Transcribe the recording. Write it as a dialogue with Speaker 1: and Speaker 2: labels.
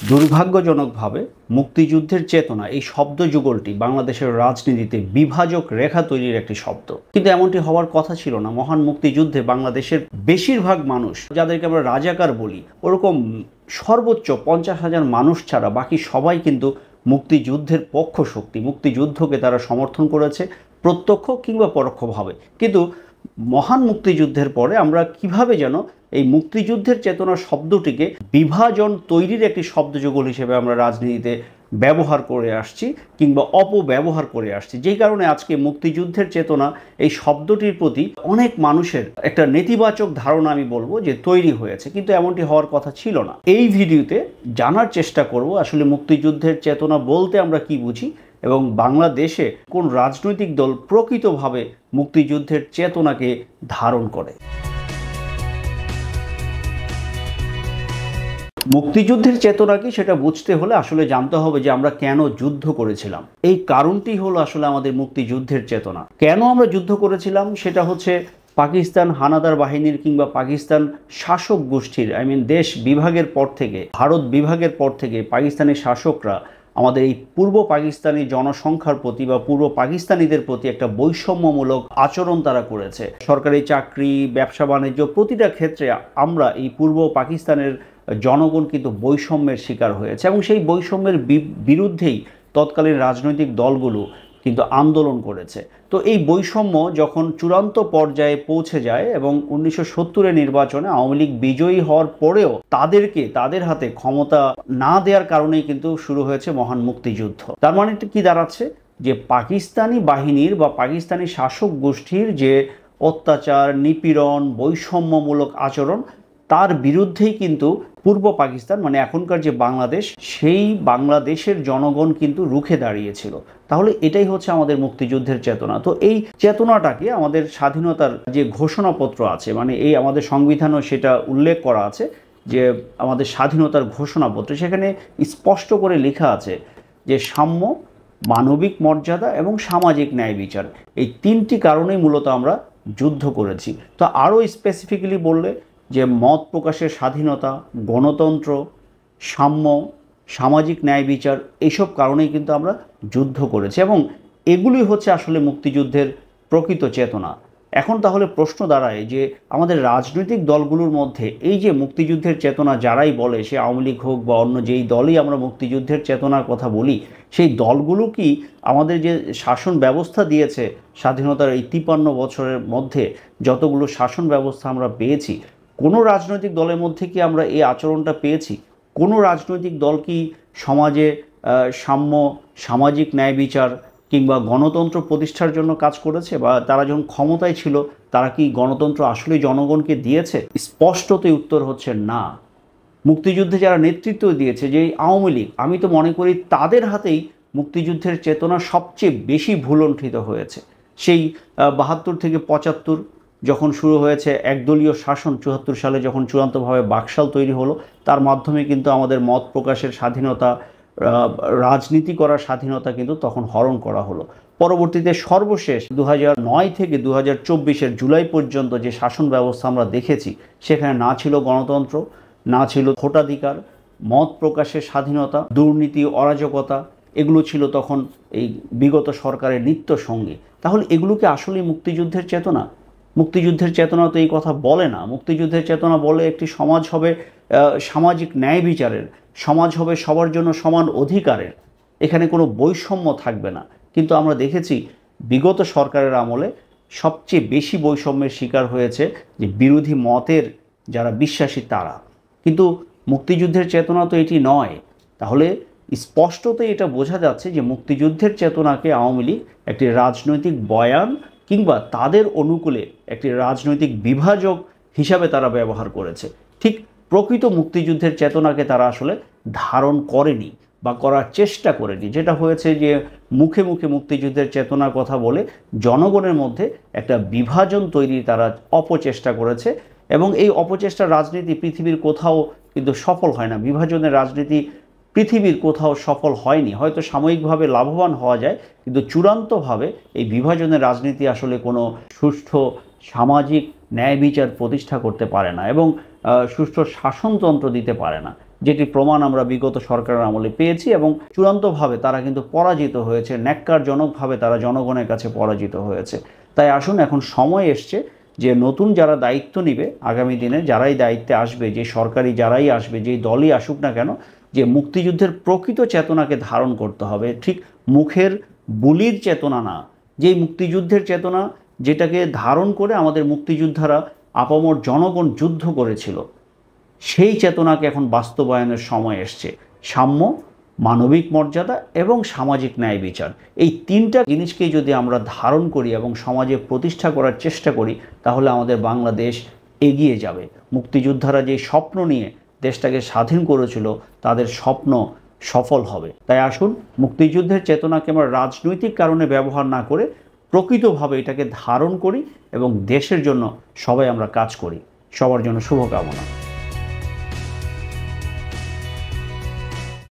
Speaker 1: দুর্ভাগ্যজনকভাবে মুক্তিযুদ্ধের চেতনা এই শব্দ যুগলটি বাংলাদেশের রাজনীতিতে বিভাজক রেখা তৈরির একটি শব্দ, কিন্তু এমনটি হওয়ার কথা ছিল না। মহান মুক্তিযুদ্ধে বাংলাদেশের বেশিরভাগ মানুষ, যাদেরকে আমরা রাজাকার বলি, ওরকম সর্বোচ্চ 50,000 মানুষ ছাড়া বাকি সবাই কিন্তু মুক্তিযুদ্ধের পক্ষ শক্তি, মুক্তিযুদ্ধকে তারা সমর্থন করেছে প্রত্যক্ষ কিংবা পরোক্ষভাবে। কিন্তু মহান মুক্তিযুদ্ধের পরে আমরা কিভাবে যেন এই মুক্তিযুদ্ধের চেতনা শব্দটিকে বিভাজন তৈরির একটি শব্দযুগল হিসেবে আমরা রাজনীতিতে ব্যবহার করে আসছি কিংবা অপব্যবহার করে আসছি, যেই কারণে আজকে মুক্তিযুদ্ধের চেতনা এই শব্দটির প্রতি অনেক মানুষের একটা নেতিবাচক ধারণা আমি বলবো যে তৈরি হয়েছে, কিন্তু এমনটি হওয়ার কথা ছিল না। এই ভিডিওতে জানার চেষ্টা করব আসলে মুক্তিযুদ্ধের চেতনা বলতে আমরা কি বুঝি এবং বাংলাদেশে কোন রাজনৈতিক দল প্রকৃতভাবে মুক্তিযুদ্ধের চেতনাকে ধারণ করে। মুক্তিযুদ্ধের চেতনা কি সেটা বুঝতে হলে আসলে জানতে হবে যে আমরা কেন যুদ্ধ করেছিলাম। এই কারণটি হলো আসলে আমাদের মুক্তিযুদ্ধের চেতনা। কেন আমরা যুদ্ধ করেছিলাম সেটা হচ্ছে পাকিস্তান হানাদার বাহিনীর কিংবা পাকিস্তান শাসক গোষ্ঠীর দেশ বিভাগের পর থেকে, ভারত বিভাগের পর থেকে পাকিস্তানের শাসকরা আমাদের এই পূর্ব পাকিস্তানি জনসংখ্যার প্রতি বা পূর্ব পাকিস্তানিদের প্রতি একটা বৈষম্যমূলক আচরণ তারা করেছে। সরকারি চাকরি, ব্যবসা বাণিজ্য, প্রতিটা ক্ষেত্রে আমরা এই পূর্ব পাকিস্তানের জনগণ কিন্তু বৈষম্যের শিকার হয়েছে এবং সেই বৈষম্যের বিরুদ্ধেই তৎকালীন রাজনৈতিক দলগুলো কিন্তু আন্দোলন করেছে। তো এই বৈষম্য যখন চূড়ান্ত পর্যায়ে পৌঁছে যায় এবং 1970-এর নির্বাচনে আওয়ামী লীগ বিজয়ী হওয়ার পরেও তাদের হাতে ক্ষমতা না দেওয়ার কারণেই কিন্তু শুরু হয়েছে মহান মুক্তিযুদ্ধ। তার মানে কি দাঁড়াচ্ছে যে পাকিস্তানি বাহিনীর বা পাকিস্তানি শাসক গোষ্ঠীর যে অত্যাচার, নিপীড়ন, বৈষম্যমূলক আচরণ, তার বিরুদ্ধেই কিন্তু পূর্ব পাকিস্তান এখনকার যে বাংলাদেশ, সেই বাংলাদেশের জনগণ কিন্তু রুখে দাঁড়িয়েছিল। তাহলে এটাই হচ্ছে আমাদের মুক্তিযুদ্ধের চেতনা। তো এই চেতনাটাকে আমাদের স্বাধীনতার যে ঘোষণাপত্র আছে, এই আমাদের সংবিধানও সেটা উল্লেখ করা আছে যে আমাদের স্বাধীনতার ঘোষণাপত্র, সেখানে স্পষ্ট করে লেখা আছে যে সাম্য, মানবিক মর্যাদা এবং সামাজিক ন্যায় বিচার, এই তিনটি কারণেই মূলত আমরা যুদ্ধ করেছি। তো আরও স্পেসিফিক্যালি বললে যে মত প্রকাশের স্বাধীনতা, গণতন্ত্র, সাম্য, সামাজিক ন্যায় বিচার, এইসব কারণেই কিন্তু আমরা যুদ্ধ করেছি এবং এগুলি হচ্ছে আসলে মুক্তিযুদ্ধের প্রকৃত চেতনা। এখন তাহলে প্রশ্ন দাঁড়ায় যে আমাদের রাজনৈতিক দলগুলোর মধ্যে এই যে মুক্তিযুদ্ধের চেতনা যারাই বলে, সে আওয়ামী লীগ হোক বা অন্য যেই দলই আমরা মুক্তিযুদ্ধের চেতনার কথা বলি, সেই দলগুলো কি আমাদের যে শাসন ব্যবস্থা দিয়েছে স্বাধীনতার এই 53 বছরের মধ্যে যতগুলো শাসন ব্যবস্থা আমরা পেয়েছি, কোনো রাজনৈতিক দলের মধ্যে কি আমরা এই আচরণটা পেয়েছি? কোনো রাজনৈতিক দল কি সমাজে সাম্য, সামাজিক ন্যায় বিচার কিংবা গণতন্ত্র প্রতিষ্ঠার জন্য কাজ করেছে? বা তারা যখন ক্ষমতায় ছিল তারা কি গণতন্ত্র আসলে জনগণকে দিয়েছে? স্পষ্টতই উত্তর হচ্ছে না। মুক্তিযুদ্ধে যারা নেতৃত্ব দিয়েছে, যে আওয়ামী লীগ, আমি তো মনে করি তাদের হাতেই মুক্তিযুদ্ধের চেতনা সবচেয়ে বেশি ভুলণ্ঠিত হয়েছে। সেই 72 থেকে 75 যখন শুরু হয়েছে একদলীয় শাসন, 74 সালে যখন চূড়ান্তভাবে বাকশাল তৈরি হলো, তার মাধ্যমে কিন্তু আমাদের মত প্রকাশের স্বাধীনতা, রাজনীতি করার স্বাধীনতা কিন্তু তখন হরণ করা হলো। পরবর্তীতে সর্বশেষ 2009 থেকে 2024-এর জুলাই পর্যন্ত যে শাসন ব্যবস্থা আমরা দেখেছি, সেখানে না ছিল গণতন্ত্র, না ছিল ভোটাধিকার, মত প্রকাশের স্বাধীনতা, দুর্নীতি, অরাজকতা, এগুলো ছিল তখন এই বিগত সরকারের নিত্য সঙ্গী। তাহলে এগুলোকে আসলেই মুক্তিযুদ্ধের চেতনা? মুক্তিযুদ্ধের চেতনা তো এই কথা বলে না। মুক্তিযুদ্ধের চেতনা বলে একটি সমাজ হবে সামাজিক ন্যায় বিচারের, সমাজ হবে সবার জন্য সমান অধিকারের, এখানে কোনো বৈষম্য থাকবে না। কিন্তু আমরা দেখেছি বিগত সরকারের আমলে সবচেয়ে বেশি বৈষম্যের শিকার হয়েছে যে বিরোধী মতের যারা বিশ্বাসী তারা। কিন্তু মুক্তিযুদ্ধের চেতনা তো এটি নয়। তাহলে স্পষ্টতই এটা বোঝা যাচ্ছে যে মুক্তিযুদ্ধের চেতনাকে আওয়ামী লীগ একটি রাজনৈতিক বয়ান কিংবা তাদের অনুকূলে একটি রাজনৈতিক বিভাজক হিসাবে তারা ব্যবহার করেছে। ঠিক প্রকৃত মুক্তিযুদ্ধের চেতনাকে তারা আসলে ধারণ করেনি বা করার চেষ্টা করেনি। যেটা হয়েছে যে মুখে মুখে মুক্তিযুদ্ধের চেতনার কথা বলে জনগণের মধ্যে একটা বিভাজন তৈরি তারা অপচেষ্টা করেছে এবং এই অপচেষ্টার রাজনীতি পৃথিবীর কোথাও কিন্তু সফল হয় না। বিভাজনের রাজনীতি পৃথিবীর কোথাও সফল হয়নি। হয়তো সাময়িকভাবে লাভবান হওয়া যায়, কিন্তু চূড়ান্তভাবে এই বিভাজনের রাজনীতি আসলে কোনো সুষ্ঠু সামাজিক ন্যায় বিচার প্রতিষ্ঠা করতে পারে না এবং সুষ্ঠু শাসনতন্ত্র দিতে পারে না। যেটি প্রমাণ আমরা বিগত সরকারের আমলে পেয়েছি, এবং চূড়ান্তভাবে তারা কিন্তু পরাজিত হয়েছে, ন্যাক্কারজনকভাবে তারা জনগণের কাছে পরাজিত হয়েছে। তাই আসুন, এখন সময় এসছে যে নতুন যারা দায়িত্ব নিবে আগামী দিনে, যারাই দায়িত্বে আসবে, যে সরকারি যারাই আসবে, যেই দলই আসুক না কেন, যে মুক্তিযুদ্ধের প্রকৃত চেতনাকে ধারণ করতে হবে। ঠিক মুখের বুলির চেতনা না, যেই মুক্তিযুদ্ধের চেতনা যেটাকে ধারণ করে আমাদের মুক্তিযোদ্ধারা আপামর জনগণ যুদ্ধ করেছিল, সেই চেতনাকে এখন বাস্তবায়নের সময় এসছে। সাম্য, মানবিক মর্যাদা এবং সামাজিক ন্যায় বিচার, এই তিনটা জিনিসকেই যদি আমরা ধারণ করি এবং সমাজে প্রতিষ্ঠা করার চেষ্টা করি, তাহলে আমাদের বাংলাদেশ এগিয়ে যাবে। মুক্তিযোদ্ধারা যে স্বপ্ন নিয়ে দেশটাকে স্বাধীন করেছিল, তাদের স্বপ্ন সফল হবে। তাই আসুন, মুক্তিযুদ্ধের চেতনাকে আমরা রাজনৈতিক কারণে ব্যবহার না করে প্রকৃতভাবে এটাকে ধারণ করি এবং দেশের জন্য সবাই আমরা কাজ করি। সবার জন্য শুভকামনা।